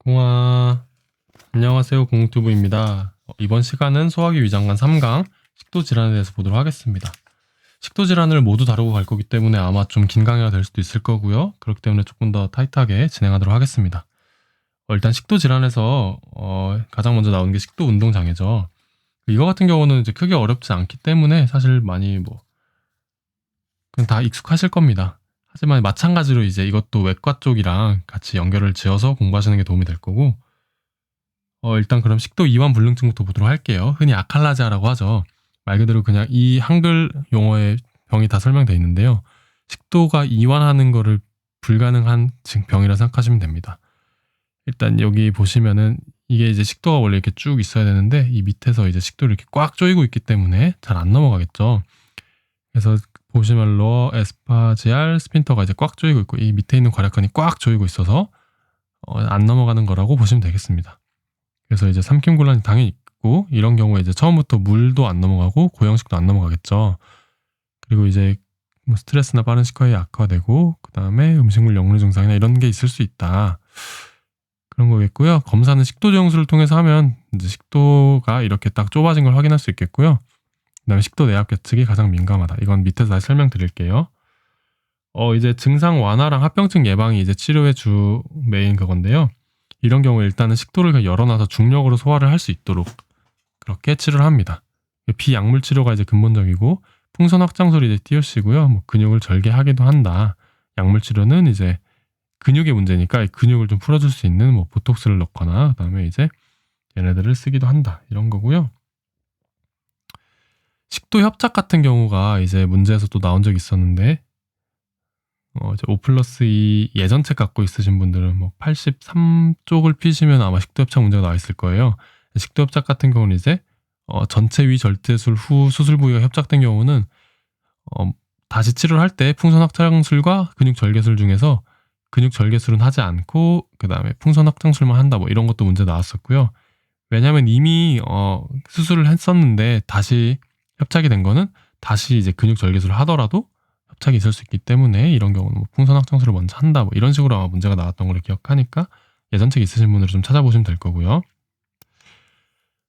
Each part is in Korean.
공아, 안녕하세요. 공투부입니다. 이번 시간은 소화기 위장관 3강 식도 질환에 대해서 보도록 하겠습니다. 식도 질환을 모두 다루고 갈 거기 때문에 아마 좀 긴 강의가 될 수도 있을 거고요. 그렇기 때문에 조금 더 타이트하게 진행하도록 하겠습니다. 일단 식도 질환에서 가장 먼저 나오는 게 식도 운동 장애죠. 이거 같은 경우는 이제 크게 어렵지 않기 때문에 사실 많이 그냥 다 익숙하실 겁니다. 하지만 마찬가지로 이제 이것도 외과 쪽이랑 같이 연결을 지어서 공부하시는 게 도움이 될 거고, 일단 그럼 식도 이완 불능증부터 보도록 할게요. 흔히 아칼라지아라고 하죠. 말 그대로 그냥 이 한글 용어의 병이 다 설명되어 있는데요. 식도가 이완하는 거를 불가능한 병이라 생각하시면 됩니다. 일단 여기 보시면은 이게 이제 식도가 원래 이렇게 쭉 있어야 되는데 이 밑에서 이제 식도를 이렇게 꽉 조이고 있기 때문에 잘 안 넘어가겠죠. 그래서 보시면 로어 에스파지알 스핀터가 이제 꽉 조이고 있고 이 밑에 있는 괄약근이 꽉 조이고 있어서 안 넘어가는 거라고 보시면 되겠습니다. 그래서 이제 삼킴곤란이 당연히 있고 이런 경우에 이제 처음부터 물도 안 넘어가고 고형식도 안 넘어가겠죠. 그리고 이제 뭐 스트레스나 빠른 식화에 악화되고 그 다음에 음식물 역류 증상이나 이런 게 있을 수 있다. 그런 거겠고요. 검사는 식도 저용술을 통해서 하면 이제 식도가 이렇게 딱 좁아진 걸 확인할 수 있겠고요. 그 다음에 식도 내압 계측이 가장 민감하다. 이건 밑에서 다시 설명드릴게요. 이제 증상 완화랑 합병증 예방이 이제 치료의 주 메인 그건데요. 이런 경우에 일단은 식도를 그냥 열어놔서 중력으로 소화를 할 수 있도록 그렇게 치료를 합니다. 비약물 치료가 이제 근본적이고 풍선 확장술이 이제 띄우시고요. 뭐 근육을 절개하기도 한다. 약물 치료는 이제 근육의 문제니까 근육을 좀 풀어줄 수 있는 뭐 보톡스를 넣거나 그다음에 이제 얘네들을 쓰기도 한다. 이런 거고요. 식도 협착 같은 경우가 이제 문제에서 또 나온 적이 있었는데 이제 5+2 예전 책 갖고 있으신 분들은 뭐 83쪽을 피시면 아마 식도 협착 문제가 나와 있을 거예요. 식도 협착 같은 경우는 이제 전체 위 절제술 후 수술 부위가 협착된 경우는 다시 치료를 할 때 풍선 확장술과 근육 절개술 중에서 근육 절개술은 하지 않고 그 다음에 풍선 확장술만 한다 뭐 이런 것도 문제 나왔었고요. 왜냐하면 이미 수술을 했었는데 다시 협착이 된 거는 다시 이제 근육 절개술을 하더라도 협착이 있을 수 있기 때문에 이런 경우는 뭐 풍선 확장술을 먼저 한다 뭐 이런 식으로 아마 문제가 나왔던 걸 기억하니까 예전 책 있으신 분들은 좀 찾아보시면 될 거고요.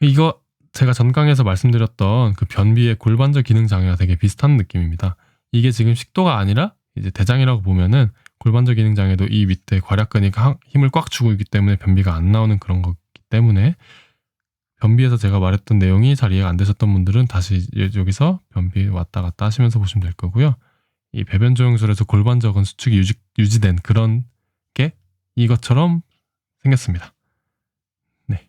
이거 제가 전 강에서 말씀드렸던 그 변비의 골반저 기능 장애가 되게 비슷한 느낌입니다. 이게 지금 식도가 아니라 이제 대장이라고 보면은 골반저 기능 장애도 이 밑에 괄약근이 힘을 꽉 주고 있기 때문에 변비가 안 나오는 그런 거기 때문에 변비에서 제가 말했던 내용이 잘 이해가 안 되셨던 분들은 다시 여기서 변비 왔다 갔다 하시면서 보시면 될 거고요. 이 배변 조영술에서 골반저근 수축이 유지된 그런 게 이것처럼 생겼습니다. 네.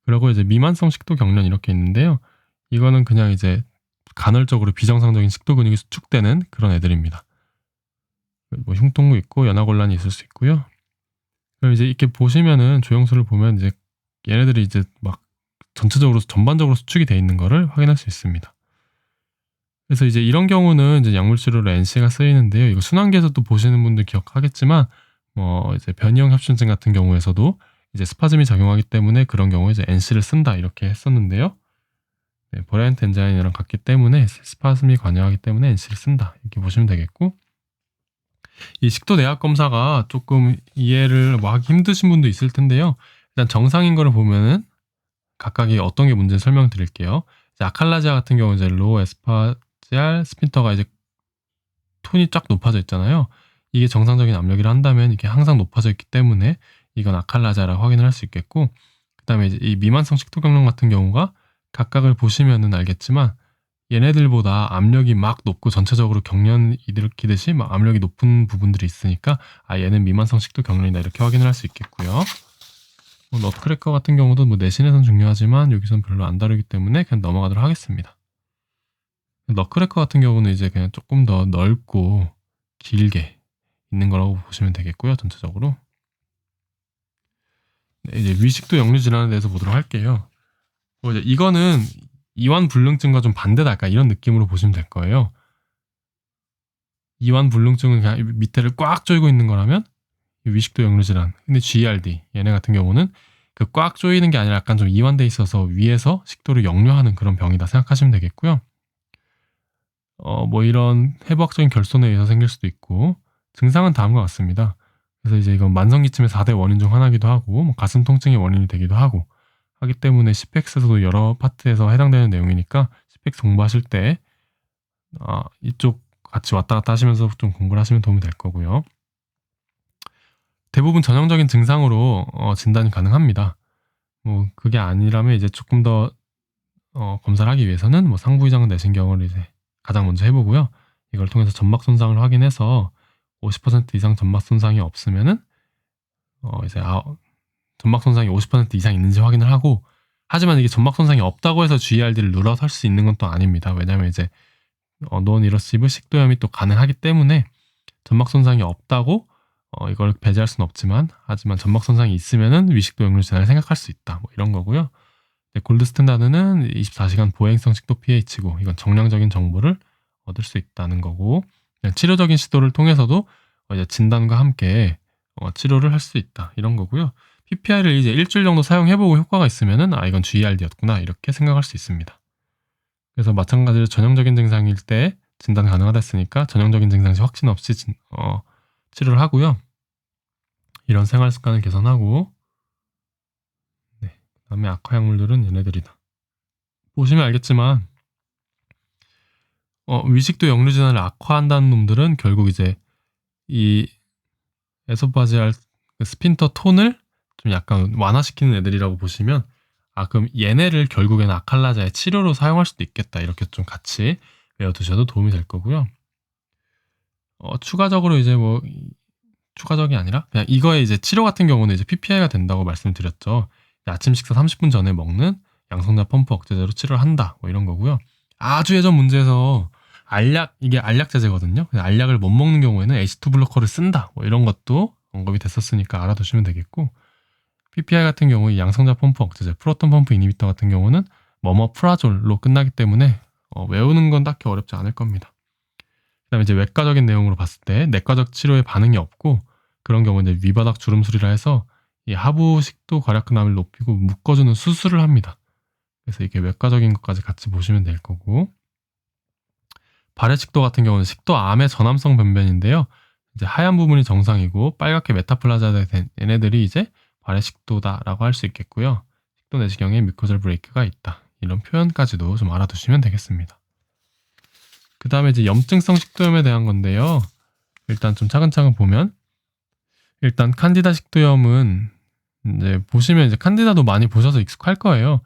그리고 이제 미만성 식도 경련 이렇게 있는데요. 이거는 그냥 이제 간헐적으로 비정상적인 식도 근육이 수축되는 그런 애들입니다. 뭐 흉통도 있고 연화곤란이 있을 수 있고요. 그럼 이제 이렇게 보시면은 조영술을 보면 이제 얘네들이 이제 막 전반적으로 수축이 돼 있는 거를 확인할 수 있습니다. 그래서 이제 이런 경우는 이제 약물 치료로 NC가 쓰이는데요. 이거 순환기에서도 보시는 분들 기억하겠지만 이제 변이형 협심증 같은 경우에서도 이제 스파즘이 작용하기 때문에 그런 경우에 이제 NC를 쓴다 이렇게 했었는데요. 네, 버라이언트 엔자인이랑 같기 때문에 스파즘이 관여하기 때문에 NC를 쓴다 이렇게 보시면 되겠고, 이 식도 내압 검사가 조금 이해를 하기 힘드신 분도 있을 텐데요. 일단 정상인 거를 보면은 각각이 어떤 게 문제인지 설명드릴게요. 이제 아칼라지아 같은 경우 이제 로어 에스파지알 스핀터가 이제 톤이 쫙 높아져 있잖아요. 이게 정상적인 압력이라 한다면 이게 항상 높아져 있기 때문에 이건 아칼라지아라고 확인을 할 수 있겠고, 그 다음에 이제 이 미만성 식도 경련 같은 경우가 각각을 보시면은 알겠지만 얘네들보다 압력이 막 높고 전체적으로 경련 일으키듯이 막 압력이 높은 부분들이 있으니까 얘는 미만성 식도 경련이다 이렇게 확인을 할 수 있겠고요. 너트크래커 같은 경우도 뭐 내신에선 중요하지만 여기선 별로 안 다르기 때문에 그냥 넘어가도록 하겠습니다. 너트크래커 같은 경우는 이제 그냥 조금 더 넓고 길게 있는 거라고 보시면 되겠고요. 전체적으로. 네, 이제 위식도 역류 질환에 대해서 보도록 할게요. 이제 이거는 이완 불능증과 좀 반대다 약간 이런 느낌으로 보시면 될 거예요. 이완 불능증은 그냥 밑에를 꽉 조이고 있는 거라면 위식도 역류 질환. 근데 GERD 얘네 같은 경우는 그 꽉 조이는 게 아니라 약간 좀 이완돼 있어서 위에서 식도를 역류하는 그런 병이다 생각하시면 되겠고요. 뭐 이런 해부학적인 결손에 의해서 생길 수도 있고 증상은 다음과 같습니다. 그래서 이제 이건 만성기침의 4대 원인 중 하나이기도 하고 뭐 가슴 통증의 원인이 되기도 하기 때문에 CPEX에서도 여러 파트에서 해당되는 내용이니까 CPEX 공부하실 때 이쪽 같이 왔다 갔다 하시면서 좀 공부를 하시면 도움이 될 거고요. 대부분 전형적인 증상으로 진단이 가능합니다. 뭐 그게 아니라면 이제 조금 더 검사를 하기 위해서는 뭐 상부이장 내신경을 이제 가장 먼저 해보고요. 이걸 통해서 점막 손상을 확인해서 50% 이상 점막 손상이 없으면은 이제 점막 손상이 50% 이상 있는지 확인을 하고, 하지만 이게 점막 손상이 없다고 해서 GERD를 눌러서 할 수 있는 건 또 아닙니다. 왜냐하면 이제 노언이러시브 식도염이 또 가능하기 때문에 점막 손상이 없다고 이걸 배제할 수는 없지만, 하지만 점막 손상이 있으면은 위식도 역류진환을 생각할 수 있다. 뭐 이런 거고요. 골드 스탠다드는 24시간 보행성 식도 pH고, 이건 정량적인 정보를 얻을 수 있다는 거고, 치료적인 시도를 통해서도 이제 진단과 함께 치료를 할 수 있다, 이런 거고요. PPI를 이제 일주일 정도 사용해보고 효과가 있으면은 이건 GERD였구나, 이렇게 생각할 수 있습니다. 그래서 마찬가지로 전형적인 증상일 때 진단 가능하다 했으니까 전형적인 증상 시 확진 없이 치료를 하고요. 이런 생활 습관을 개선하고, 그다음에 악화 약물들은 얘네들이다. 보시면 알겠지만 위식도 역류진환을 악화한다는 놈들은 결국 이제 이 에소파지알 스핀터 톤을 좀 약간 완화시키는 애들이라고 보시면, 그럼 얘네를 결국에는 아칼라자의 치료로 사용할 수도 있겠다, 이렇게 좀 같이 외워두셔도 도움이 될 거고요. 추가적으로 이제 뭐 추가적이 아니라 그냥 이거의 이제 치료 같은 경우는 이제 PPI가 된다고 말씀드렸죠. 아침 식사 30분 전에 먹는 양성자 펌프 억제제로 치료를 한다, 뭐 이런 거고요. 아주 예전 문제에서 이게 알약제제거든요. 알약을 못 먹는 경우에는 H2 블로커를 쓴다, 뭐 이런 것도 언급이 됐었으니까 알아두시면 되겠고, PPI 같은 경우 양성자 펌프 억제제, 프로톤 펌프 이니비터 같은 경우는 머머프라졸로 끝나기 때문에 외우는 건 딱히 어렵지 않을 겁니다. 그다음에 이제 외과적인 내용으로 봤을 때 내과적 치료에 반응이 없고, 그런 경우는 이제 위바닥 주름술이라 해서 이 하부 식도 괄약근암을 높이고 묶어주는 수술을 합니다. 그래서 이게 외과적인 것까지 같이 보시면 될 거고, 발해식도 같은 경우는 식도암의 전암성 변변인데요. 이제 하얀 부분이 정상이고 빨갛게 메타플라자가 된 얘네들이 이제 발해식도다라고 할 수 있겠고요. 식도 내시경에 뮤코절 브레이크가 있다, 이런 표현까지도 좀 알아두시면 되겠습니다. 그 다음에 이제 염증성 식도염에 대한 건데요. 일단 좀 차근차근 보면, 일단 칸디다 식도염은 이제 보시면 이제 칸디다도 많이 보셔서 익숙할 거예요.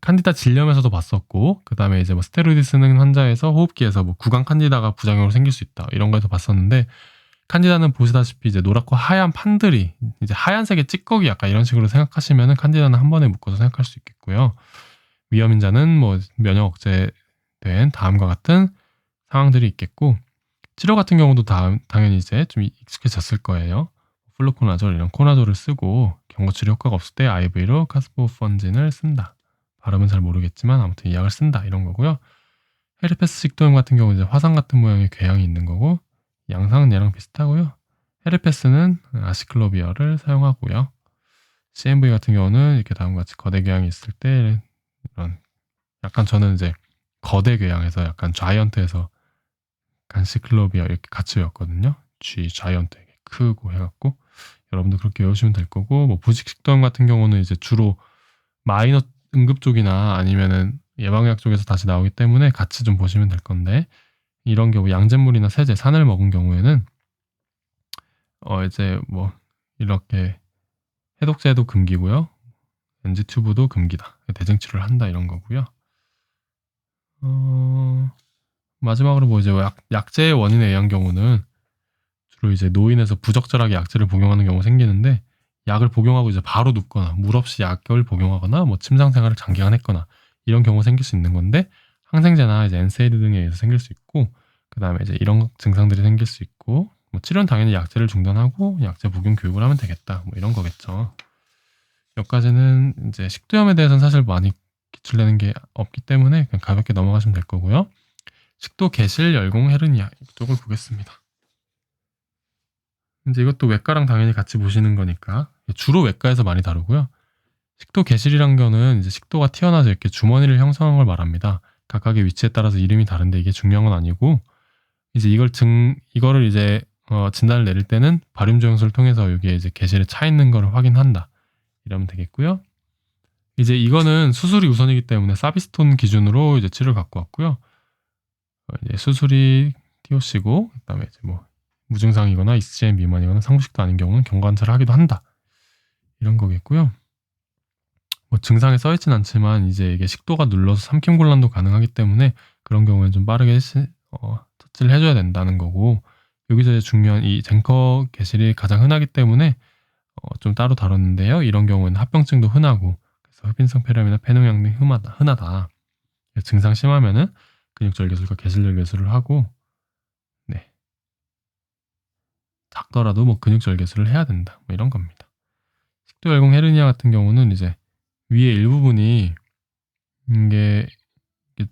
칸디다 질염에서도 봤었고, 그 다음에 이제 뭐 스테로이드 쓰는 환자에서 호흡기에서 뭐 구강 칸디다가 부작용으로 생길 수 있다, 이런 거에서 봤었는데, 칸디다는 보시다시피 이제 노랗고 하얀 판들이 이제 하얀색의 찌꺼기 약간 이런 식으로 생각하시면은 칸디다는 한 번에 묶어서 생각할 수 있겠고요. 위험인자는 뭐 면역 억제된 다음과 같은 상황들이 있겠고, 치료 같은 경우도 당연히 이제 좀 익숙해졌을 거예요. 플루코나졸 이런 코나졸을 쓰고, 경구치료 효과가 없을 때 IV로 카스포펀진을 쓴다. 발음은 잘 모르겠지만 아무튼 이 약을 쓴다, 이런 거고요. 헤르페스 식도염 같은 경우 이제 화상 같은 모양의 궤양이 있는 거고, 양상은 얘랑 비슷하고요. 헤르페스는 아시클로비어를 사용하고요. CMV 같은 경우는 이렇게 다음과 같이 거대 궤양이 있을 때 이런, 약간 저는 이제 거대 궤양에서 약간 자이언트에서 간시클로비아 이렇게 같이 외웠거든요. G 자이언트 크고 해갖고, 여러분도 그렇게 외우시면 될 거고, 뭐 부식 식도염 같은 경우는 이제 주로 마이너 응급 쪽이나 아니면은 예방약 쪽에서 다시 나오기 때문에 같이 좀 보시면 될 건데, 이런 경우 양잿물이나 세제, 산을 먹은 경우에는 이제 뭐 이렇게 해독제도 금기고요. NG 튜브도 금기다. 대증 치료를 한다, 이런 거고요. 마지막으로 뭐 이제 약제의 원인에 의한 경우는 주로 이제 노인에서 부적절하게 약제를 복용하는 경우가 생기는데, 약을 복용하고 이제 바로 눕거나 물 없이 약을 복용하거나 뭐 침상 생활을 장기간 했거나 이런 경우가 생길 수 있는 건데, 항생제나 이제 엔세이드 등에 의해서 생길 수 있고, 그 다음에 이제 이런 증상들이 생길 수 있고, 뭐 치료는 당연히 약제를 중단하고 약제 복용 교육을 하면 되겠다, 뭐 이런 거겠죠. 여기까지는 이제 식도염에 대해서는 사실 많이 기출되는 게 없기 때문에 그냥 가볍게 넘어가시면 될 거고요. 식도 개실 열공 헤르니아 이쪽을 보겠습니다. 이제 이것도 외과랑 당연히 같이 보시는 거니까 주로 외과에서 많이 다루고요. 식도 개실이란 거는 이제 식도가 튀어나와서 이렇게 주머니를 형성한 걸 말합니다. 각각의 위치에 따라서 이름이 다른데 이게 중요한 건 아니고, 이제 이거를 이제 진단을 내릴 때는 바륨 조영술을 통해서 여기에 이제 개실에 차 있는 거를 확인한다. 이러면 되겠고요. 이제 이거는 수술이 우선이기 때문에 사비스톤 기준으로 이제 치료를 갖고 왔고요. 이제 수술이 TOC고, 그다음에 이제 뭐 무증상이거나 ECM 미만이거나 상부식도 아닌 경우는 경관찰을 하기도 한다. 이런 거겠고요. 뭐 증상에 써있진 않지만 이제 이게 식도가 눌러서 삼킴곤란도 가능하기 때문에 그런 경우에는 좀 빠르게 처치를 해줘야 된다는 거고, 여기서 이제 중요한 이 젠커 개실이 가장 흔하기 때문에 좀 따로 다뤘는데요. 이런 경우에는 합병증도 흔하고, 그래서 흡인성 폐렴이나 폐농양 등이 흔하다. 증상 심하면은 근육절개술과 개실절개술을 하고, 네, 작더라도 뭐 근육절개술을 해야 된다. 뭐 이런 겁니다. 식도열공 헤르니아 같은 경우는 이제 위에 일부분이 이게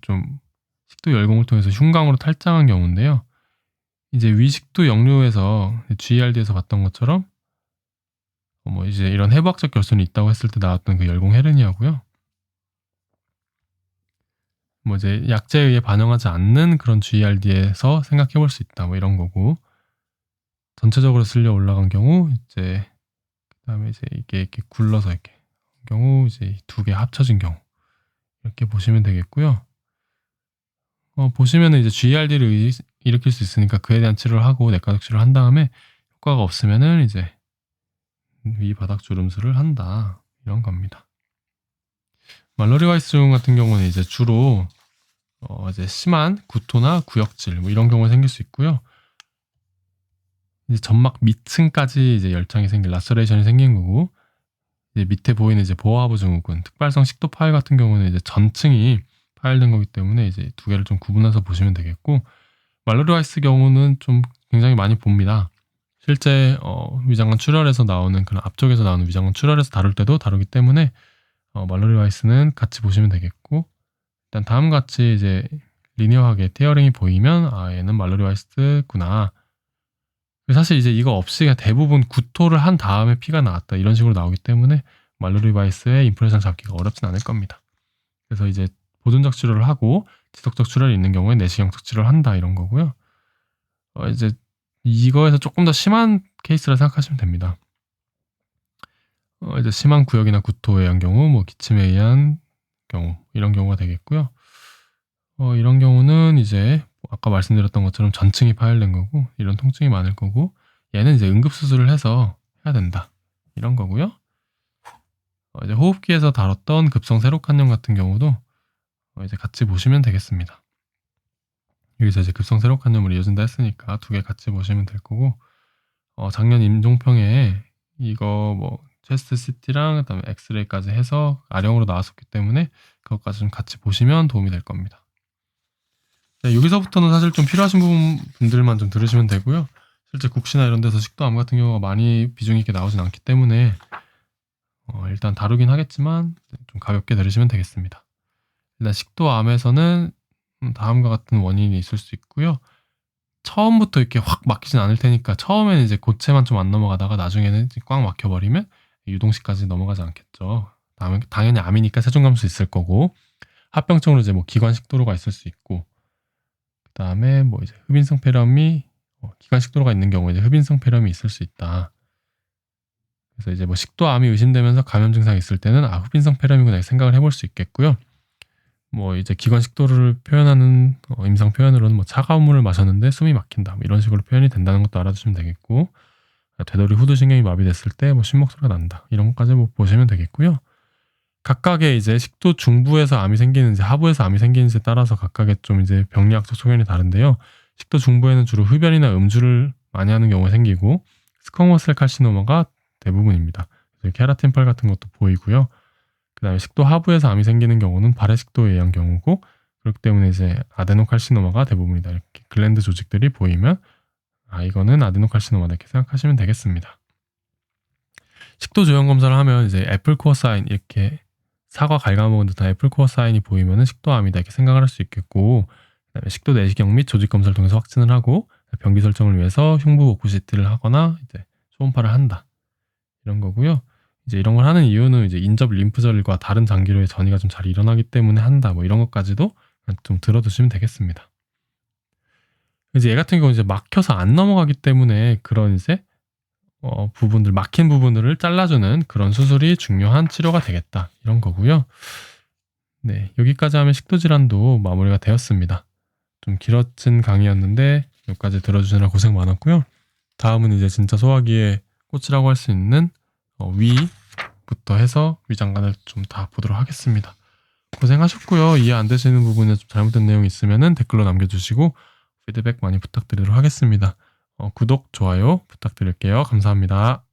좀 식도 열공을 통해서 흉광으로 탈장한 경우인데요. 이제 위식도 역류에서 GERD에서 봤던 것처럼 뭐 이제 이런 해부학적 결손이 있다고 했을 때 나왔던 그 열공 헤르니아고요. 뭐 이제 약제에 의해 반응하지 않는 그런 GERD에서 생각해 볼 수 있다. 뭐 이런 거고, 전체적으로 쓸려 올라간 경우 이제 그다음에 이제 이게 이렇게 굴러서 이렇게 경우 이제 두 개 합쳐진 경우 이렇게 보시면 되겠고요. 보시면은 이제 GERD를 일으킬 수 있으니까 그에 대한 치료를 하고 내과적 치료를 한 다음에 효과가 없으면은 이제 위 바닥 주름술을 한다. 이런 겁니다. 말로리 와이스 증후군 같은 경우는 이제 주로 이제 심한 구토나 구역질 뭐 이런 경우가 생길 수 있고요. 이제 점막 밑층까지 이제 열창이 생긴 라서레이션이 생긴 거고, 이제 밑에 보이는 이제 보아하부 증후군, 특발성 식도 파열 같은 경우는 이제 전층이 파열된 거기 때문에 이제 두 개를 좀 구분해서 보시면 되겠고, 말로리 와이스 경우는 좀 굉장히 많이 봅니다. 실제 위장관 출혈에서 나오는 그런 앞쪽에서 나오는 위장관 출혈에서 다룰 때도 다루기 때문에 말로리 와이스는 같이 보시면 되겠고, 일단 다음과 같이 이제 리니어하게 테어링이 보이면 얘는 말로리 와이스구나. 사실 이제 이거 없이 그냥 대부분 구토를 한 다음에 피가 나왔다 이런 식으로 나오기 때문에 말로리 와이스의 임프레션 잡기가 어렵진 않을 겁니다. 그래서 이제 보존적 치료를 하고 지속적 출혈이 있는 경우에 내시경적 치료를 한다 이런 거고요. 이제 이거에서 조금 더 심한 케이스라 생각하시면 됩니다. 이제 심한 구역이나 구토에 의한 경우, 뭐 기침에 의한 경우 이런 경우가 되겠고요. 이런 경우는 이제 아까 말씀드렸던 것처럼 전층이 파열된 거고 이런 통증이 많을 거고, 얘는 이제 응급수술을 해서 해야 된다 이런 거고요. 이제 호흡기에서 다뤘던 급성 세로칸염 같은 경우도 이제 같이 보시면 되겠습니다. 여기서 이제 급성 세로칸염을 이어진다 했으니까 두 개 같이 보시면 될 거고, 작년 임종평에 이거 뭐 체스트 CT랑 그다음에 엑스레이까지 해서 R형으로 나왔었기 때문에 그것까지 좀 같이 보시면 도움이 될 겁니다. 네, 여기서부터는 사실 좀 필요하신 분들만 좀 들으시면 되고요. 실제 국시나 이런 데서 식도암 같은 경우가 많이 비중 있게 나오진 않기 때문에 일단 다루긴 하겠지만 좀 가볍게 들으시면 되겠습니다. 일단 식도암에서는 다음과 같은 원인이 있을 수 있고요. 처음부터 이렇게 확 막히진 않을 테니까 처음에는 이제 고체만 좀 안 넘어가다가 나중에는 꽉 막혀버리면 유동식까지 넘어가지 않겠죠. 당연히 암이니까 세중감수 있을 거고, 합병증으로 이제 뭐 기관식도로가 있을 수 있고, 그 다음에 뭐 이제 흡인성 폐렴이 기관식도로가 있는 경우에 이제 흡인성 폐렴이 있을 수 있다. 그래서 이제 뭐 식도암이 의심되면서 감염 증상이 있을 때는 흡인성 폐렴이구나 이렇게 생각을 해볼 수 있겠고요. 뭐 이제 기관식도로를 표현하는 임상 표현으로는 뭐 차가운 물을 마셨는데 숨이 막힌다 뭐 이런 식으로 표현이 된다는 것도 알아두시면 되겠고, 되돌이 후두신경이 마비됐을 때 뭐 심목소리가 난다 이런 것까지 뭐 보시면 되겠고요. 각각의 이제 식도 중부에서 암이 생기는지 하부에서 암이 생기는지에 따라서 각각의 좀 이제 병리학적 소견이 다른데요. 식도 중부에는 주로 흡연이나 음주를 많이 하는 경우가 생기고 스쿼머셀 칼시노마가 대부분입니다. 그래서 케라틴펄 같은 것도 보이고요. 그 다음에 식도 하부에서 암이 생기는 경우는 발해식도에 의한 경우고, 그렇기 때문에 이제 아데노칼시노마가 대부분이다. 이렇게 글랜드 조직들이 보이면 이거는 아데노칼시노마다 이렇게 생각하시면 되겠습니다. 식도 조형 검사를 하면 이제 애플코어 사인, 이렇게 사과 갉아먹은 듯한 애플코어 사인이 보이면은 식도암이다 이렇게 생각을 할 수 있겠고, 그다음에 식도 내시경 및 조직 검사를 통해서 확진을 하고 병기 설정을 위해서 흉부 복부 CT를 하거나 이제 초음파를 한다 이런 거고요. 이제 이런 걸 하는 이유는 이제 인접 림프절과 다른 장기로의 전이가 좀 잘 일어나기 때문에 한다 뭐 이런 것까지도 좀 들어두시면 되겠습니다. 이제 얘 같은 경우는 이제 막혀서 안 넘어가기 때문에 그런 이제 부분들, 막힌 부분들을 잘라주는 그런 수술이 중요한 치료가 되겠다. 이런 거고요. 네, 여기까지 하면 식도질환도 마무리가 되었습니다. 좀 길어진 강의였는데 여기까지 들어주느라 고생 많았고요. 다음은 이제 진짜 소화기의 꽃이라고 할 수 있는 위부터 해서 위장관을 좀 다 보도록 하겠습니다. 고생하셨고요. 이해 안 되시는 부분에 좀 잘못된 내용이 있으면 댓글로 남겨주시고 피드백 많이 부탁드리도록 하겠습니다. 구독, 좋아요 부탁드릴게요. 감사합니다.